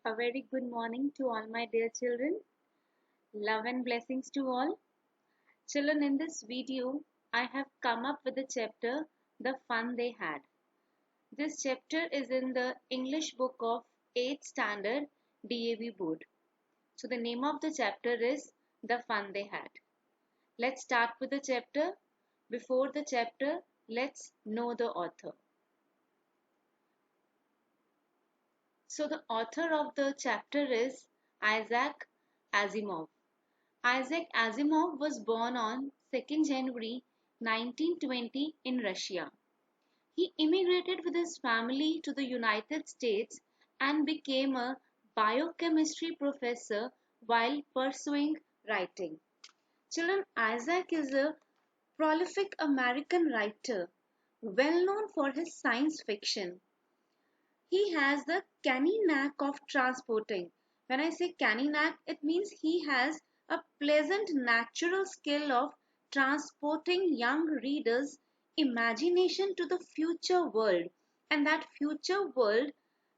A very good morning to all my dear children. Love and blessings to all. Children, in this video, I have come up with the chapter The Fun They Had. This chapter is in the English book of 8th standard DAV board. So the name of the chapter is The Fun They Had. Let's start with the chapter. Before the chapter, let's know the author. So the author of the chapter is Isaac Asimov. Isaac Asimov was born on 2nd January 1920 in Russia. He immigrated with his family to the United States and became a biochemistry professor while pursuing writing. Children, Isaac is a prolific American writer, well known for his science fiction. He has the canny knack of transporting. When I say canny knack, it means he has a pleasant natural skill of transporting young readers' imagination to the future world, and that future world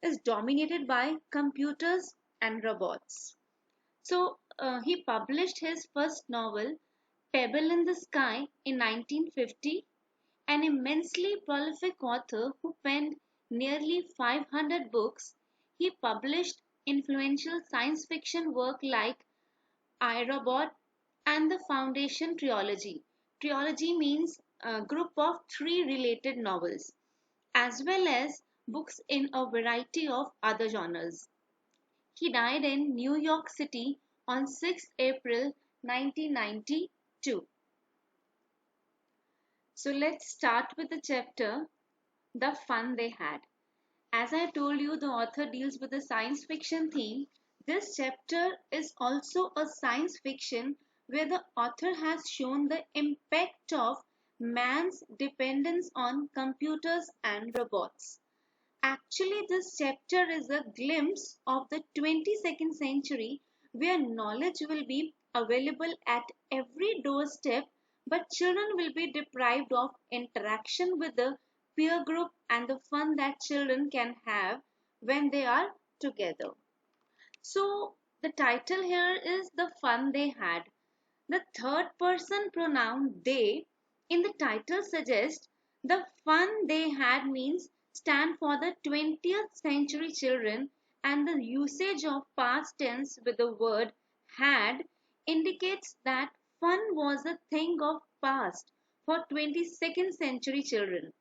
is dominated by computers and robots. So he published his first novel, Pebble in the Sky, in 1950. An immensely prolific author who penned nearly 500 books, he published influential science fiction work like I, Robot and the Foundation trilogy. Trilogy means a group of three related novels, as well as books in a variety of other genres. He died in New York City on 6 April 1992. So let's start with the chapter The Fun They Had. As I told you, the author deals with the science fiction theme. This chapter is also a science fiction where the author has shown the impact of man's dependence on computers and robots. Actually, this chapter is a glimpse of the 22nd century where knowledge will be available at every doorstep, but children will be deprived of interaction with the peer group and the fun that children can have when they are together. So, the title here is The Fun They Had. The third person pronoun they in the title suggests the fun they had means stand for the 20th century children, and the usage of past tense with the word had indicates that fun was a thing of past for 22nd century children.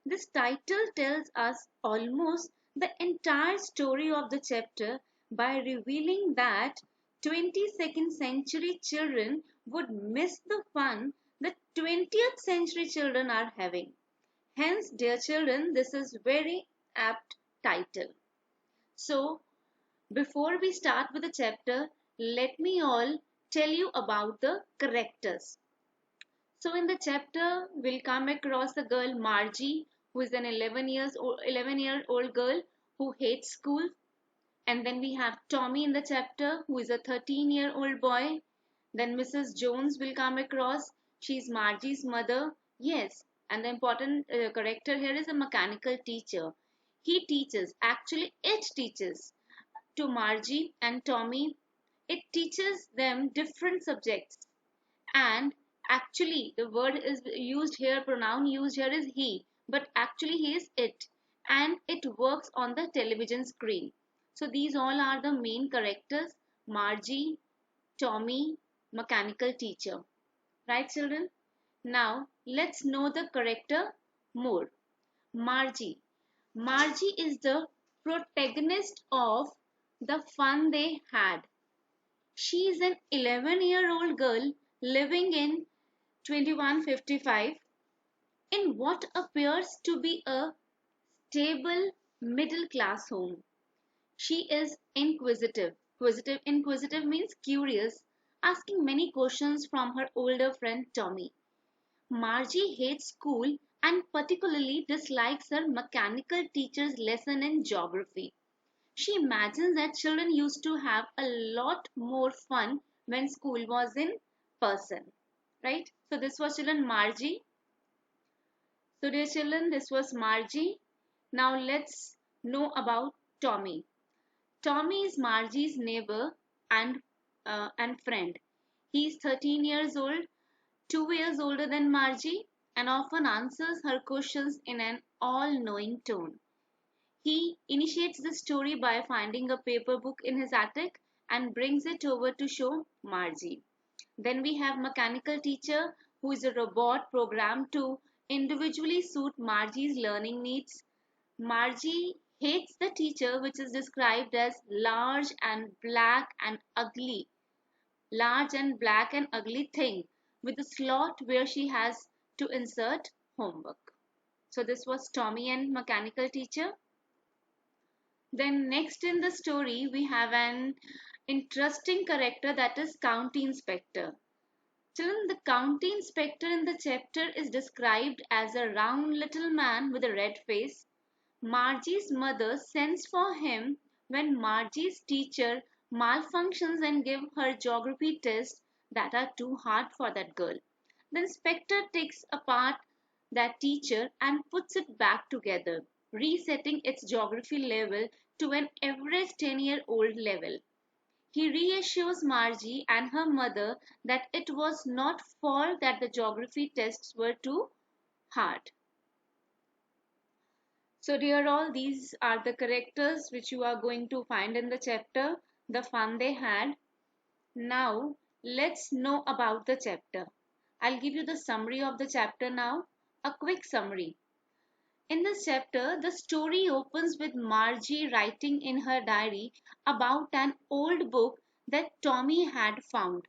This title tells us almost the entire story of the chapter by revealing that 22nd century children would miss the fun the 20th century children are having. Hence, dear children, this is very apt title. So, before we start with the chapter, let me all tell you about the characters. So in the chapter, we'll come across the girl Margie, who is an 11-year-old girl who hates school. And then we have Tommy in the chapter, who is a 13-year-old boy. Then Mrs. Jones will come across. She's Margie's mother. Yes, and the important character here is a mechanical teacher. He teaches, actually it teaches to Margie and Tommy. It teaches them different subjects, and actually the word is used here, pronoun used here is he, but actually he is it, and it works on the television screen. So these all are the main characters: Margie, Tommy, mechanical teacher. Right, children? Now let's know the character more. Margie. Margie is the protagonist of The Fun They Had. She is an 11-year-old girl living in 2155 in what appears to be a stable middle class home. She is inquisitive. Inquisitive means curious, asking many questions from her older friend Tommy. Margie hates school and particularly dislikes her mechanical teacher's lesson in geography. She imagines that children used to have a lot more fun when school was in person. Right? So this was children Margie. So dear children, this was Margie. Now let's know about Tommy. Tommy is Margie's neighbor and friend. He is 13 years old, 2 years older than Margie, and often answers her questions in an all-knowing tone. He initiates the story by finding a paper book in his attic and brings it over to show Margie. Then we have mechanical teacher who is a robot programmed to individually suit Margie's learning needs. Margie hates the teacher, which is described as large and black and ugly thing with a slot where she has to insert homework. So this was Tommy and mechanical teacher. Then next in the story we have an interesting character, that is county inspector. Children, the county inspector in the chapter is described as a round little man with a red face. Margie's mother sends for him when Margie's teacher malfunctions and give her geography tests that are too hard for that girl. The inspector takes apart that teacher and puts it back together, resetting its geography level to an average 10-year-old level. He reassures Margie and her mother that it was not fault that the geography tests were too hard. So dear all, these are the characters which you are going to find in the chapter, the fun they had. Now let's know about the chapter. I'll give you the summary of the chapter now, a quick summary. In this chapter, the story opens with Margie writing in her diary about an old book that Tommy had found.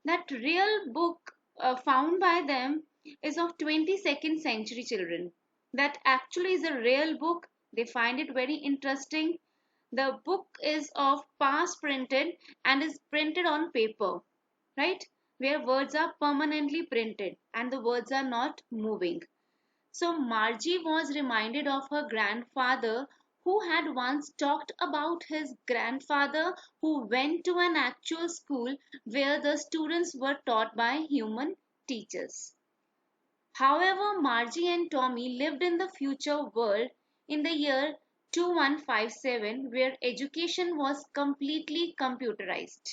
That real book found by them is of 22nd century children. That actually is a real book. They find it very interesting. The book is of past printed and is printed on paper, right? Where words are permanently printed and the words are not moving. So Margie was reminded of her grandfather, who had once talked about his grandfather who went to an actual school where the students were taught by human teachers. However, Margie and Tommy lived in the future world in the year 2157, where education was completely computerized.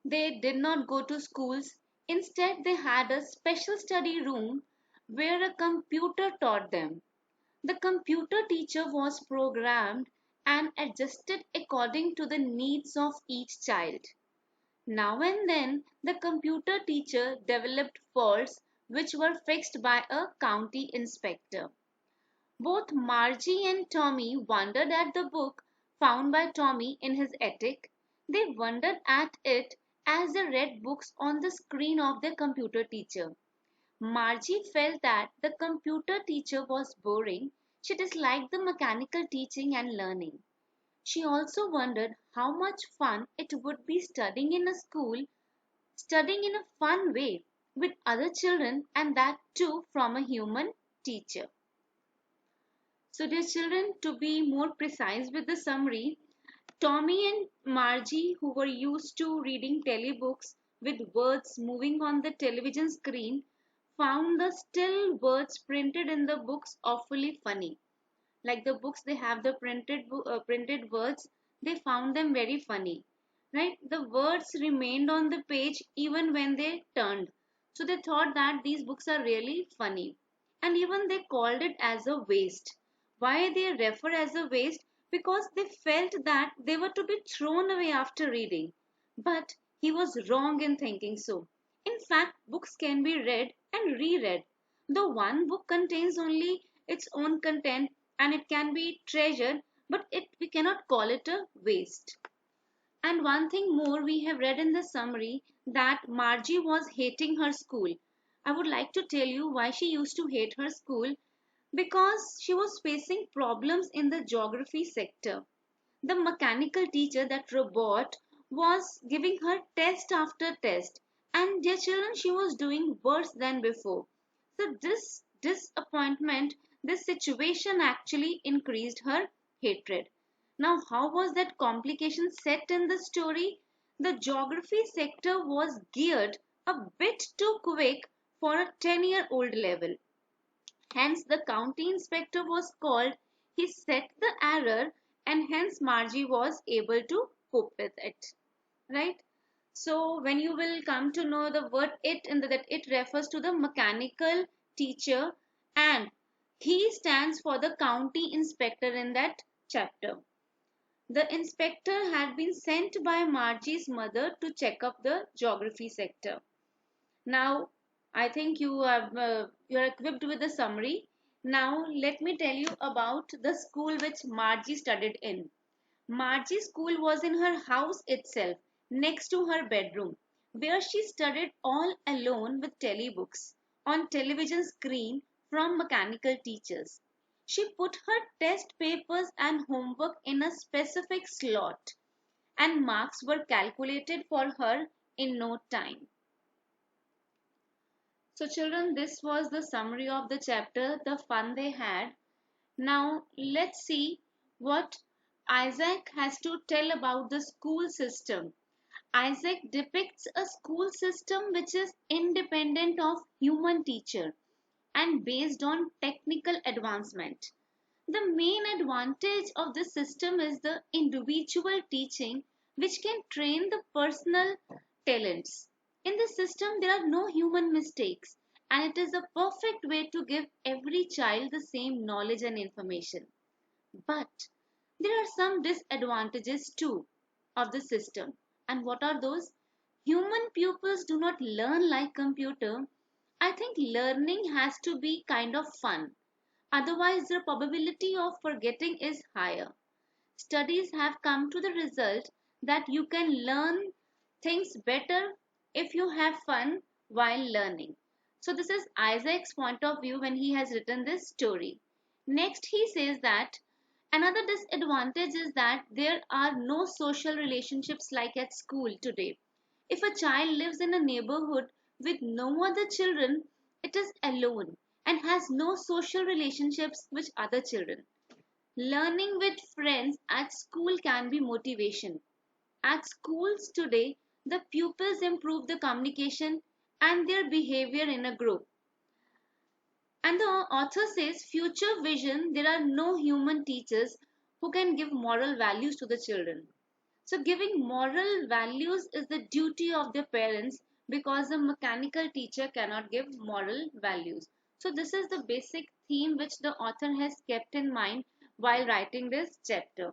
They did not go to schools. Instead, they had a special study room where a computer taught them. The computer teacher was programmed and adjusted according to the needs of each child. Now and then, the computer teacher developed faults which were fixed by a county inspector. Both Margie and Tommy wondered at the book found by Tommy in his attic. They wondered at it as they read books on the screen of their computer teacher. Margie felt that the computer teacher was boring. She disliked the mechanical teaching and learning. She also wondered how much fun it would be studying in a school, studying in a fun way with other children, and that too from a human teacher. So, dear children, to be more precise with the summary, Tommy and Margie, who were used to reading telebooks with words moving on the television screen, found the still words printed in the books awfully funny. Like the books, they have the printed words, they found them very funny. Right? The words remained on the page even when they turned. So they thought that these books are really funny. And even they called it as a waste. Why they refer as a waste? Because they felt that they were to be thrown away after reading. But he was wrong in thinking so. In fact, books can be read and reread. Though one book contains only its own content and it can be treasured, but we cannot call it a waste. And one thing more we have read in the summary, that Margie was hating her school. I would like to tell you why she used to hate her school, because she was facing problems in the geography sector. The mechanical teacher, that robot, was giving her test after test, and dear children, she was doing worse than before. So this disappointment, this situation actually increased her hatred. Now, how was that complication set in the story? The geography sector was geared a bit too quick for a 10-year-old level. Hence, the county inspector was called. He set the error and hence Margie was able to cope with it, right? So when you will come to know the word it, and that it refers to the mechanical teacher, and he stands for the county inspector in that chapter. The inspector had been sent by Margie's mother to check up the geography sector. Now, I think you are equipped with the summary. Now, let me tell you about the school which Margie studied in. Margie's school was in her house itself, next to her bedroom, where she studied all alone with telebooks on television screen from mechanical teachers. She put her test papers and homework in a specific slot, and marks were calculated for her in no time. So, children, this was the summary of the chapter, the fun they had. Now, let's see what Isaac has to tell about the school system. Isaac depicts a school system which is independent of human teacher and based on technical advancement. The main advantage of this system is the individual teaching, which can train the personal talents. In this system, there are no human mistakes, and it is a perfect way to give every child the same knowledge and information. But there are some disadvantages too of the system. And what are those? Human pupils do not learn like computer. I think learning has to be kind of fun. Otherwise, the probability of forgetting is higher. Studies have come to the result that you can learn things better if you have fun while learning. So, this is Isaac's point of view when he has written this story. Next, he says that another disadvantage is that there are no social relationships like at school today. If a child lives in a neighborhood with no other children, it is alone and has no social relationships with other children. Learning with friends at school can be motivation. At schools today, the pupils improve the communication and their behavior in a group. And the author says, future vision, there are no human teachers who can give moral values to the children. So, giving moral values is the duty of the parents because a mechanical teacher cannot give moral values. So, this is the basic theme which the author has kept in mind while writing this chapter.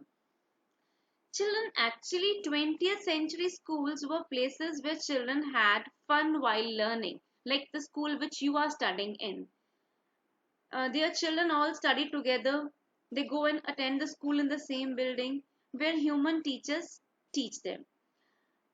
Children, actually, 20th century schools were places where children had fun while learning, like the school which you are studying in. Their children all study together. They go and attend the school in the same building where human teachers teach them.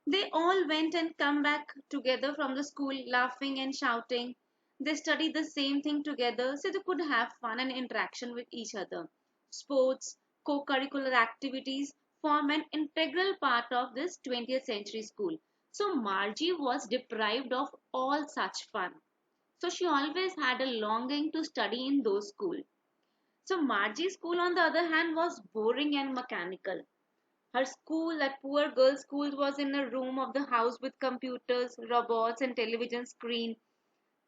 They all went and come back together from the school laughing and shouting. They study the same thing together so they could have fun and interaction with each other. Sports, co-curricular activities form an integral part of this 20th century school. So Margie was deprived of all such fun. So she always had a longing to study in those schools. So Margie's school, on the other hand, was boring and mechanical. Her school, that poor girl's school, was in a room of the house with computers, robots, and television screen.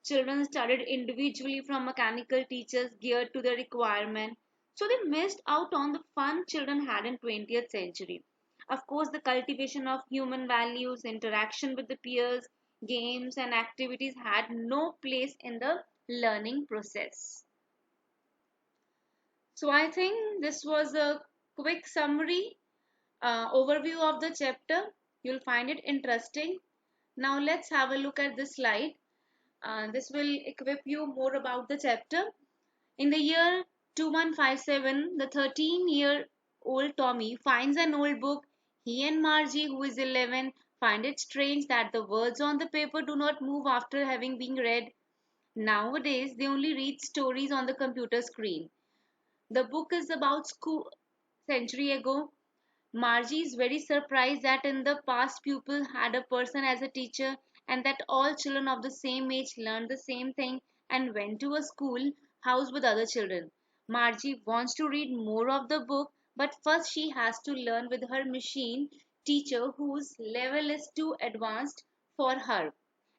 Children studied individually from mechanical teachers geared to their requirement. So they missed out on the fun children had in 20th century. Of course, the cultivation of human values, interaction with the peers, games and activities had no place in the learning process. So I think this was a quick summary overview of the chapter. You'll find it interesting. Now let's have a look at this slide. This will equip you more about the chapter. In the year 2157, the 13-year-old Tommy finds an old book. He and Margie, who is 11, find it strange that the words on the paper do not move after having been read. Nowadays, they only read stories on the computer screen. The book is about school century ago. Margie is very surprised that in the past pupil had a person as a teacher and that all children of the same age learned the same thing and went to a school house with other children. Margie wants to read more of the book, but first she has to learn with her machine teacher whose level is too advanced for her.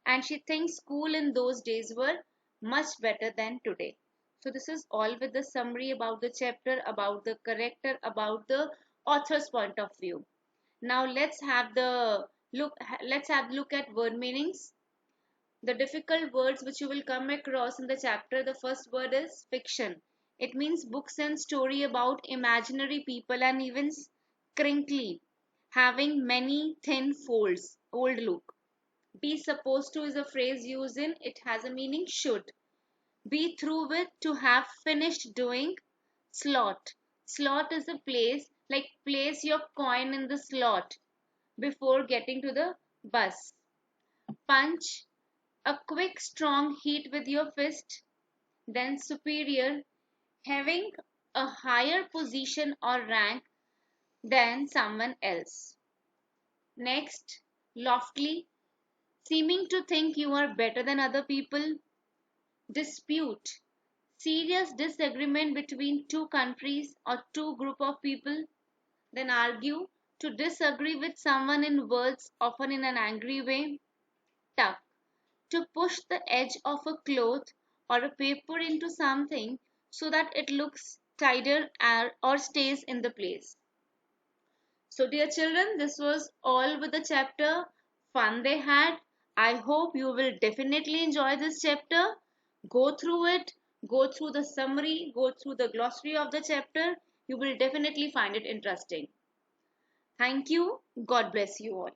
And she thinks school in those days were much better than today. So this is all with the summary about the chapter, about the character, about the author's point of view. Now let's have look at word meanings. The difficult words which you will come across in the chapter, the first word is fiction. It means books and story about imaginary people and events, crinkly, having many thin folds, old look. Be supposed to is a phrase used in, it has a meaning should. Be through with, to have finished doing. Slot. Slot is a place, like place your coin in the slot before getting to the bus. Punch. A quick strong heat with your fist. Then superior. Having a higher position or rank than someone else. Next. Loftily. Seeming to think you are better than other people. Dispute. Serious disagreement between two countries or two group of people. Then argue. To disagree with someone in words, often in an angry way. Tuck. To push the edge of a cloth or a paper into something so that it looks tighter or stays in the place. So, dear children, this was all with the chapter Fun They Had. I hope you will definitely enjoy this chapter. Go through it, go through the summary, go through the glossary of the chapter. You will definitely find it interesting. Thank you. God bless you all.